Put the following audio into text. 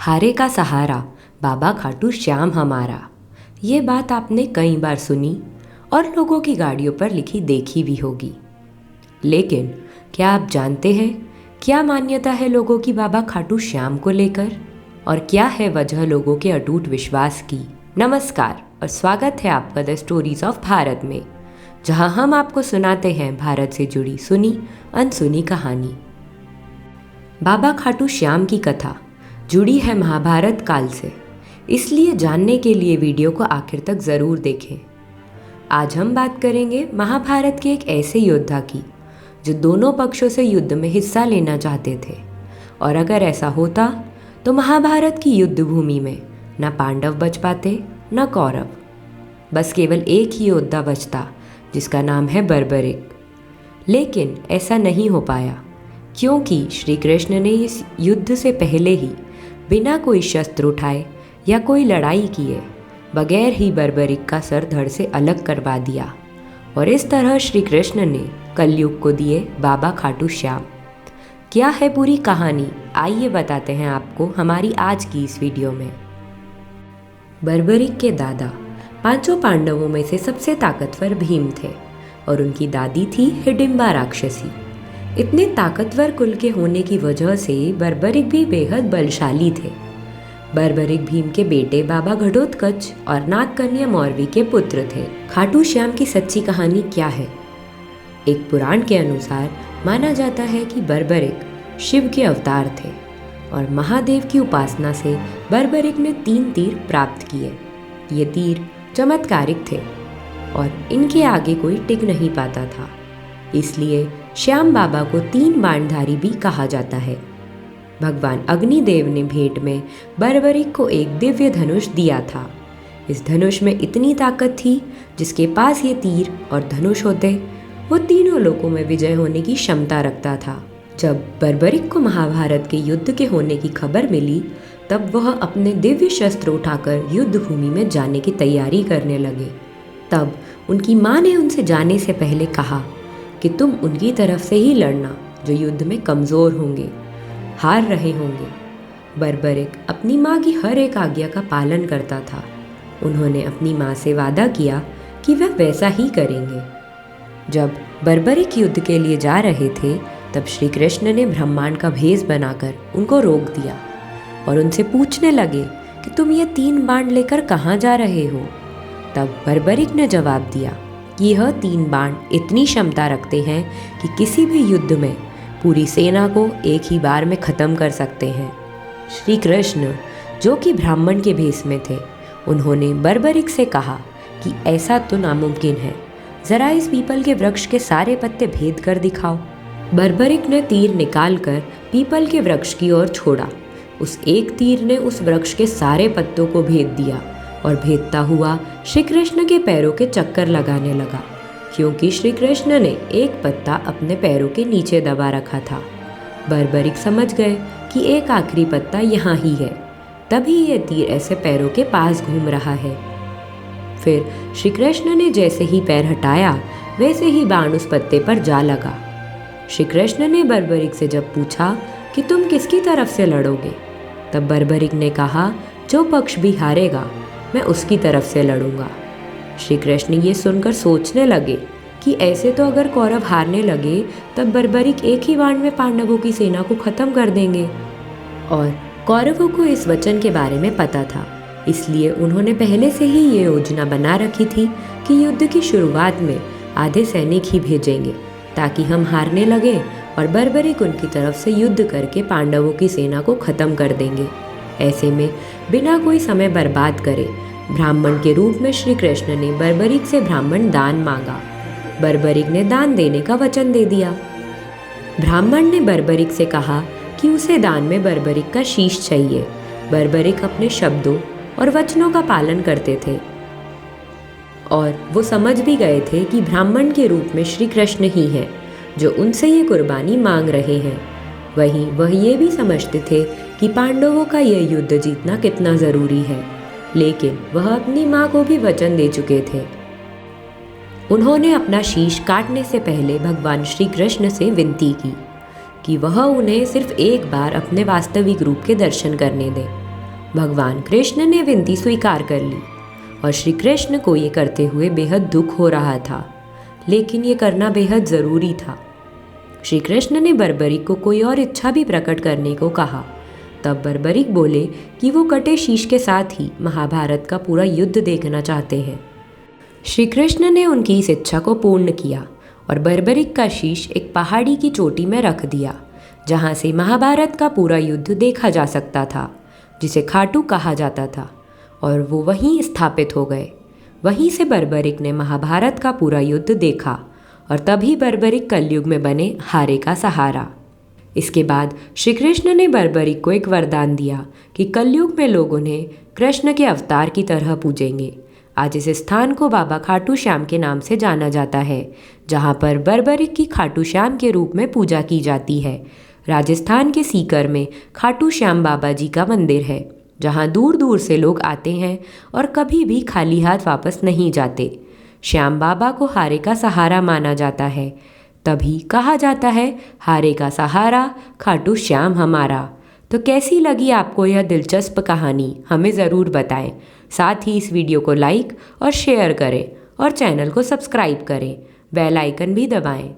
हारे का सहारा बाबा खाटू श्याम हमारा। ये बात आपने कई बार सुनी और लोगों की गाड़ियों पर लिखी देखी भी होगी। लेकिन क्या आप जानते हैं क्या मान्यता है लोगों की बाबा खाटू श्याम को लेकर, और क्या है वजह लोगों के अटूट विश्वास की। नमस्कार और स्वागत है आपका द स्टोरीज ऑफ भारत में, जहां हम आपको सुनाते हैं भारत से जुड़ी सुनी अनसुनी कहानी। बाबा खाटू श्याम की कथा जुड़ी है महाभारत काल से, इसलिए जानने के लिए वीडियो को आखिर तक ज़रूर देखें। आज हम बात करेंगे महाभारत के एक ऐसे योद्धा की जो दोनों पक्षों से युद्ध में हिस्सा लेना चाहते थे, और अगर ऐसा होता तो महाभारत की युद्ध भूमि में न पांडव बच पाते न कौरव, बस केवल एक ही योद्धा बचता जिसका नाम है बर्बरिक। लेकिन ऐसा नहीं हो पाया, क्योंकि श्री कृष्ण ने इस युद्ध से पहले ही बिना कोई शस्त्र उठाए या कोई लड़ाई किए बगैर ही बर्बरिक का सर धड़ से अलग करवा दिया, और इस तरह श्री कृष्ण ने कलयुग को दिए बाबा खाटू श्याम। क्या है पूरी कहानी, आइए बताते हैं आपको हमारी आज की इस वीडियो में। बर्बरिक के दादा पांचों पांडवों में से सबसे ताकतवर भीम थे, और उनकी दादी थी हिडिंबा राक्षसी। इतने ताकतवर कुल के होने की वजह से बर्बरिक भी बेहद बलशाली थे। बर्बरिक भीम के बेटे बाबा घटोत्कच और नागकन्या मौरवी के पुत्र थे। खाटू श्याम की सच्ची कहानी क्या है? एक पुराण के अनुसार माना जाता है कि बर्बरिक शिव के अवतार थे, और महादेव की उपासना से बर्बरिक ने 3 तीर प्राप्त किए। ये तीर चमत्कारिक थे और इनके आगे कोई टिक नहीं पाता था, इसलिए श्याम बाबा को 3 बाणधारी भी कहा जाता है। भगवान अग्निदेव ने भेंट में बर्बरिक को एक दिव्य धनुष दिया था। इस धनुष में इतनी ताकत थी, जिसके पास ये तीर और धनुष होते वो तीनों लोकों में विजय होने की क्षमता रखता था। जब बर्बरिक को महाभारत के युद्ध के होने की खबर मिली, तब वह अपने दिव्य शस्त्र उठाकर युद्ध भूमि में जाने की तैयारी करने लगे। तब उनकी माँ ने उनसे जाने से पहले कहा कि तुम उनकी तरफ से ही लड़ना जो युद्ध में कमज़ोर होंगे, हार रहे होंगे। बर्बरिक अपनी माँ की हर एक आज्ञा का पालन करता था। उन्होंने अपनी माँ से वादा किया कि वह वैसा ही करेंगे। जब बर्बरिक युद्ध के लिए जा रहे थे, तब श्री कृष्ण ने ब्रह्मांड का भेष बनाकर उनको रोक दिया और उनसे पूछने लगे कि तुम ये 3 बाण लेकर कहाँ जा रहे हो? तब बर्बरिक ने जवाब दिया कि यह 3 बाण इतनी क्षमता रखते हैं कि किसी भी युद्ध में पूरी सेना को एक ही बार में ख़त्म कर सकते हैं। श्री कृष्ण, जो कि ब्राह्मण के भेष में थे, उन्होंने बर्बरिक से कहा कि ऐसा तो नामुमकिन है, ज़रा इस पीपल के वृक्ष के सारे पत्ते भेद कर दिखाओ। बर्बरिक ने तीर निकालकर पीपल के वृक्ष की ओर छोड़ा। उस एक तीर ने उस वृक्ष के सारे पत्तों को भेद दिया, और भेदता हुआ श्री कृष्ण के पैरों के चक्कर लगाने लगा, क्योंकि श्री कृष्ण ने एक पत्ता अपने पैरों के नीचे दबा रखा था। बर्बरिक समझ गए कि एक आखिरी पत्ता यहाँ ही है, तभी ये तीर ऐसे पैरों के पास घूम रहा है। फिर श्री कृष्ण ने जैसे ही पैर हटाया, वैसे ही बाण उस पत्ते पर जा लगा। श्री कृष्ण ने बर्बरिक से जब पूछा कि तुम किसकी तरफ से लड़ोगे, तब बर्बरिक ने कहा, जो पक्ष भी हारेगा मैं उसकी तरफ से लड़ूंगा। श्री कृष्ण ये सुनकर सोचने लगे कि ऐसे तो अगर कौरव हारने लगे, तब बर्बरिक एक ही बाण में पांडवों की सेना को खत्म कर देंगे। और कौरवों को इस वचन के बारे में पता था, इसलिए उन्होंने पहले से ही ये योजना बना रखी थी कि युद्ध की शुरुआत में आधे सैनिक ही भेजेंगे, ताकि हम हारने लगे और बर्बरिक उनकी तरफ से युद्ध करके पांडवों की सेना को खत्म कर देंगे। ऐसे में बिना कोई समय बर्बाद करे ब्राह्मण के रूप में श्री कृष्ण ने बर्बरिक से ब्राह्मण दान मांगा। बर्बरिक ने दान देने का वचन दे दिया। ब्राह्मण ने बर्बरिक से कहा कि उसे दान में बर्बरिक का शीश चाहिए। बर्बरिक अपने शब्दों और वचनों का पालन करते थे, और वो समझ भी गए थे कि ब्राह्मण के रूप में श्री कृष्ण ही हैं जो उनसे ये कुर्बानी मांग रहे हैं। वहीं वह ये भी समझते थे कि पांडवों का यह युद्ध जीतना कितना ज़रूरी है, लेकिन वह अपनी माँ को भी वचन दे चुके थे। उन्होंने अपना शीश काटने से पहले भगवान श्री कृष्ण से विनती की कि वह उन्हें सिर्फ एक बार अपने वास्तविक रूप के दर्शन करने दें। भगवान कृष्ण ने विनती स्वीकार कर ली और श्री कृष्ण को ये करते हुए बेहद दुख हो रहा था, लेकिन ये करना बेहद ज़रूरी था। श्री कृष्ण ने बर्बरिक को कोई और इच्छा भी प्रकट करने को कहा। तब बर्बरिक बोले कि वो कटे शीश के साथ ही महाभारत का पूरा युद्ध देखना चाहते हैं। श्री कृष्ण ने उनकी इस इच्छा को पूर्ण किया और बर्बरिक का शीश एक पहाड़ी की चोटी में रख दिया, जहाँ से महाभारत का पूरा युद्ध देखा जा सकता था, जिसे खाटू कहा जाता था, और वो वहीं स्थापित हो गए। वहीं से बर्बरिक ने महाभारत का पूरा युद्ध देखा और तभी बर्बरिक कलयुग में बने हारे का सहारा। इसके बाद श्री कृष्ण ने बर्बरिक को एक वरदान दिया कि कलयुग में लोग उन्हें कृष्ण के अवतार की तरह पूजेंगे। आज इस स्थान को बाबा खाटू श्याम के नाम से जाना जाता है, जहाँ पर बर्बरिक की खाटू श्याम के रूप में पूजा की जाती है। राजस्थान के सीकर में खाटू श्याम बाबा जी का मंदिर है, जहाँ दूर दूर से लोग आते हैं और कभी भी खाली हाथ वापस नहीं जाते। श्याम बाबा को हारे का सहारा माना जाता है, तभी कहा जाता है हारे का सहारा खाटू श्याम हमारा। तो कैसी लगी आपको यह दिलचस्प कहानी, हमें ज़रूर बताएं। साथ ही इस वीडियो को लाइक और शेयर करें और चैनल को सब्सक्राइब करें, बेल आइकन भी दबाएं।